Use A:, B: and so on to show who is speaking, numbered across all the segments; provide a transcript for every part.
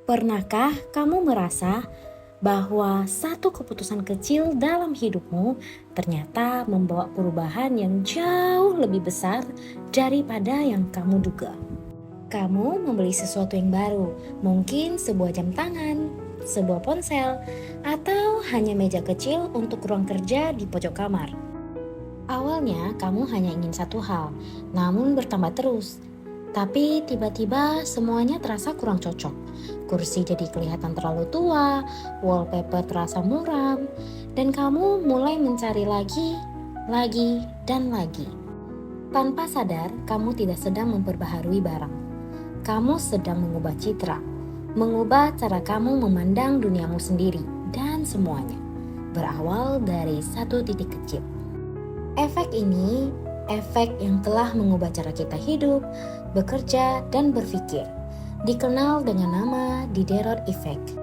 A: Pernahkah kamu merasa bahwa satu keputusan kecil dalam hidupmu ternyata membawa perubahan yang jauh lebih besar daripada yang kamu duga? Kamu membeli sesuatu yang baru, mungkin sebuah jam tangan, sebuah ponsel, atau hanya meja kecil untuk ruang kerja di pojok kamar. Awalnya kamu hanya ingin satu hal, namun bertambah terus. Tapi tiba-tiba semuanya terasa kurang cocok. Kursi jadi kelihatan terlalu tua, wallpaper terasa muram, dan kamu mulai mencari lagi, dan lagi. Tanpa sadar, kamu tidak sedang memperbaharui barang. Kamu sedang mengubah citra, mengubah cara kamu memandang duniamu sendiri dan semuanya. Berawal dari satu titik kecil. Efek ini efek yang telah mengubah cara kita hidup, bekerja, dan berpikir. Dikenal dengan nama Diderot Effect.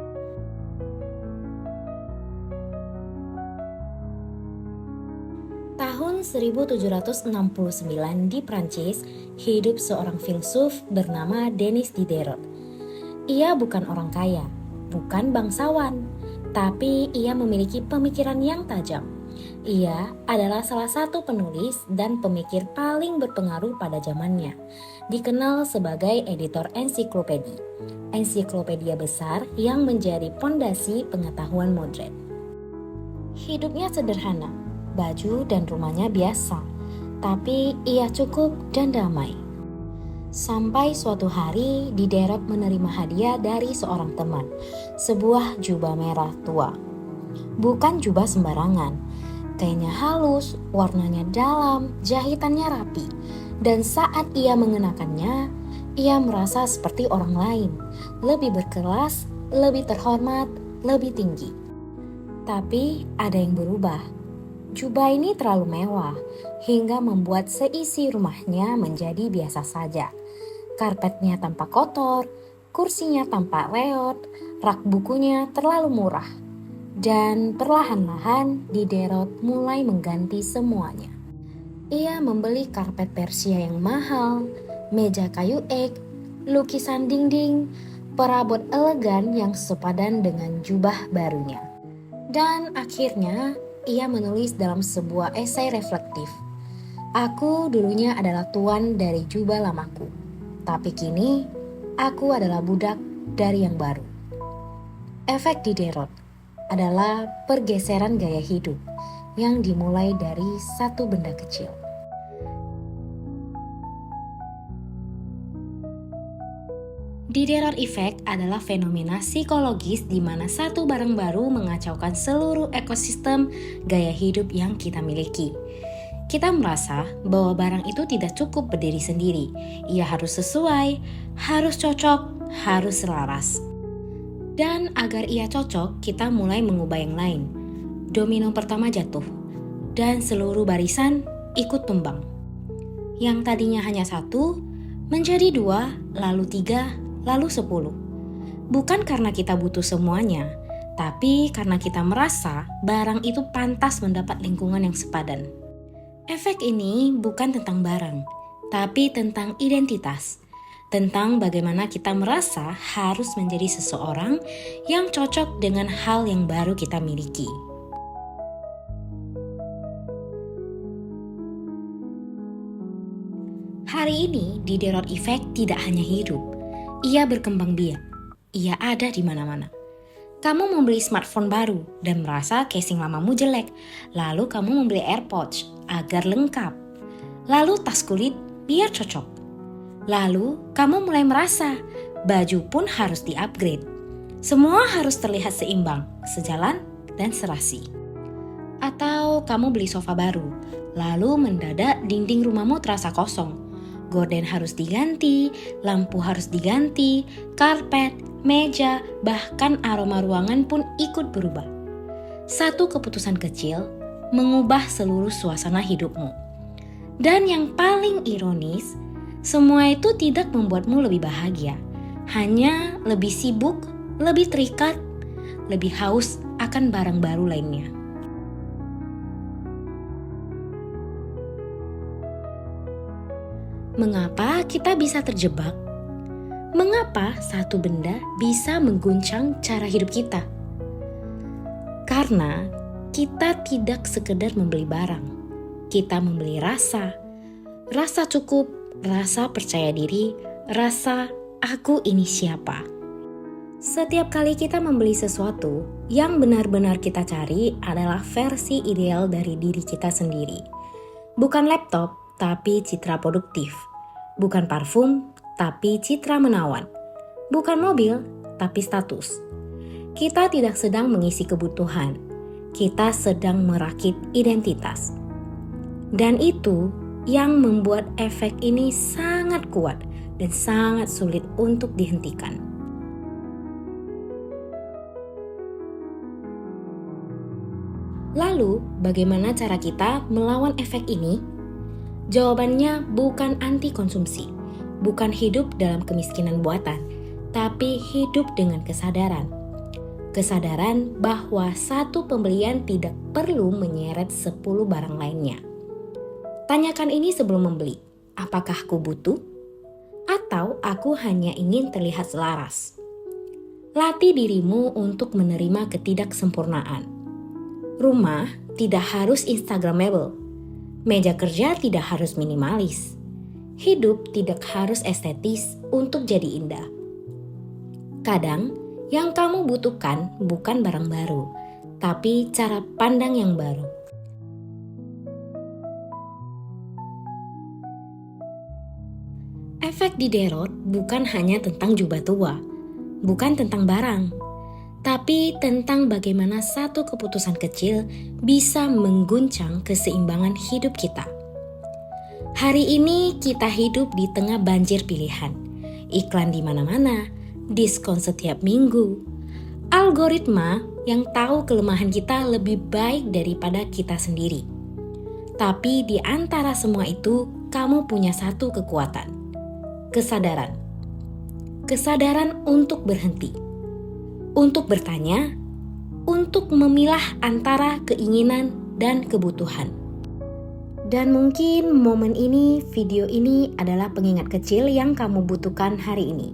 A: Tahun 1769 di Prancis, hidup seorang filsuf bernama Denis Diderot. Ia bukan orang kaya, bukan bangsawan, tapi ia memiliki pemikiran yang tajam. Ia adalah salah satu penulis dan pemikir paling berpengaruh pada zamannya. Dikenal sebagai editor ensiklopedia besar yang menjadi pondasi pengetahuan modern. Hidupnya sederhana, baju dan rumahnya biasa, tapi ia cukup dan damai. Sampai suatu hari Diderot menerima hadiah dari seorang teman, sebuah jubah merah tua. Bukan jubah sembarangan. Kainnya halus, warnanya dalam, jahitannya rapi, dan saat ia mengenakannya, ia merasa seperti orang lain, lebih berkelas, lebih terhormat, lebih tinggi. Tapi ada yang berubah. Jubah ini terlalu mewah, hingga membuat seisi rumahnya menjadi biasa saja. Karpetnya tampak kotor, kursinya tampak reot, rak bukunya terlalu murah. Dan perlahan-lahan Diderot mulai mengganti semuanya. Ia membeli karpet Persia yang mahal, meja kayu ek, lukisan dinding, perabot elegan yang sepadan dengan jubah barunya. Dan akhirnya ia menulis dalam sebuah esai reflektif. Aku dulunya adalah tuan dari jubah lamaku, tapi kini aku adalah budak dari yang baru. Efek Diderot adalah pergeseran gaya hidup yang dimulai dari satu benda kecil. Diderot Effect adalah fenomena psikologis di mana satu barang baru mengacaukan seluruh ekosistem gaya hidup yang kita miliki. Kita merasa bahwa barang itu tidak cukup berdiri sendiri. Ia harus sesuai, harus cocok, harus selaras. Dan agar ia cocok, kita mulai mengubah yang lain. Domino pertama jatuh, dan seluruh barisan ikut tumbang. Yang tadinya hanya satu, menjadi 2, lalu 3, lalu 10. Bukan karena kita butuh semuanya, tapi karena kita merasa barang itu pantas mendapat lingkungan yang sepadan. Efek ini bukan tentang barang, tapi tentang identitas. Tentang bagaimana kita merasa harus menjadi seseorang yang cocok dengan hal yang baru kita miliki. Hari ini Diderot Effect tidak hanya hidup, ia berkembang biak. Ia ada di mana-mana. Kamu membeli smartphone baru dan merasa casing lamamu jelek, lalu kamu membeli AirPods agar lengkap. Lalu tas kulit biar cocok. Lalu, kamu mulai merasa baju pun harus di-upgrade. Semua harus terlihat seimbang, sejalan, dan serasi. Atau kamu beli sofa baru, lalu mendadak dinding rumahmu terasa kosong. Gorden harus diganti, lampu harus diganti, karpet, meja, bahkan aroma ruangan pun ikut berubah. Satu keputusan kecil mengubah seluruh suasana hidupmu. Dan yang paling ironis, semua itu tidak membuatmu lebih bahagia, hanya lebih sibuk, lebih terikat, lebih haus akan barang baru lainnya. Mengapa kita bisa terjebak? Mengapa satu benda bisa mengguncang cara hidup kita? Karena kita tidak sekedar membeli barang. Kita membeli rasa cukup, rasa percaya diri, rasa aku ini siapa. Setiap kali kita membeli sesuatu, yang benar-benar kita cari adalah versi ideal dari diri kita sendiri. Bukan laptop, tapi citra produktif. Bukan parfum, tapi citra menawan. Bukan mobil, tapi status. Kita tidak sedang mengisi kebutuhan. Kita sedang merakit identitas. Dan itu yang membuat efek ini sangat kuat dan sangat sulit untuk dihentikan. Lalu, bagaimana cara kita melawan efek ini? Jawabannya bukan anti konsumsi, bukan hidup dalam kemiskinan buatan, tapi hidup dengan kesadaran. Kesadaran bahwa satu pembelian tidak perlu menyeret 10 barang lainnya. Tanyakan ini sebelum membeli, apakah aku butuh? Atau aku hanya ingin terlihat selaras? Latih dirimu untuk menerima ketidaksempurnaan. Rumah tidak harus instagramable. Meja kerja tidak harus minimalis. Hidup tidak harus estetis untuk jadi indah. Kadang, yang kamu butuhkan bukan barang baru, tapi cara pandang yang baru. Efek Diderot bukan hanya tentang jubah tua, bukan tentang barang, tapi tentang bagaimana satu keputusan kecil bisa mengguncang keseimbangan hidup kita. Hari ini kita hidup di tengah banjir pilihan, iklan di mana-mana, diskon setiap minggu, algoritma yang tahu kelemahan kita lebih baik daripada kita sendiri. Tapi di antara semua itu, kamu punya satu kekuatan, kesadaran. Kesadaran untuk berhenti, untuk bertanya, untuk memilah antara keinginan dan kebutuhan. Dan mungkin momen ini, video ini adalah pengingat kecil yang kamu butuhkan hari ini.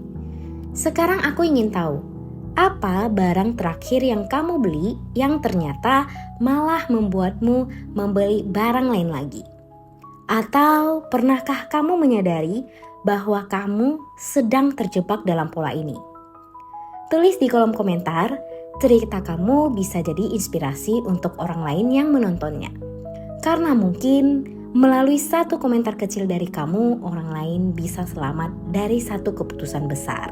A: Sekarang aku ingin tahu, apa barang terakhir yang kamu beli yang ternyata malah membuatmu membeli barang lain lagi? Atau pernahkah kamu menyadari bahwa kamu sedang terjebak dalam pola ini? Tulis di kolom komentar, cerita kamu bisa jadi inspirasi untuk orang lain yang menontonnya. Karena mungkin melalui satu komentar kecil dari kamu, orang lain bisa selamat dari satu keputusan besar.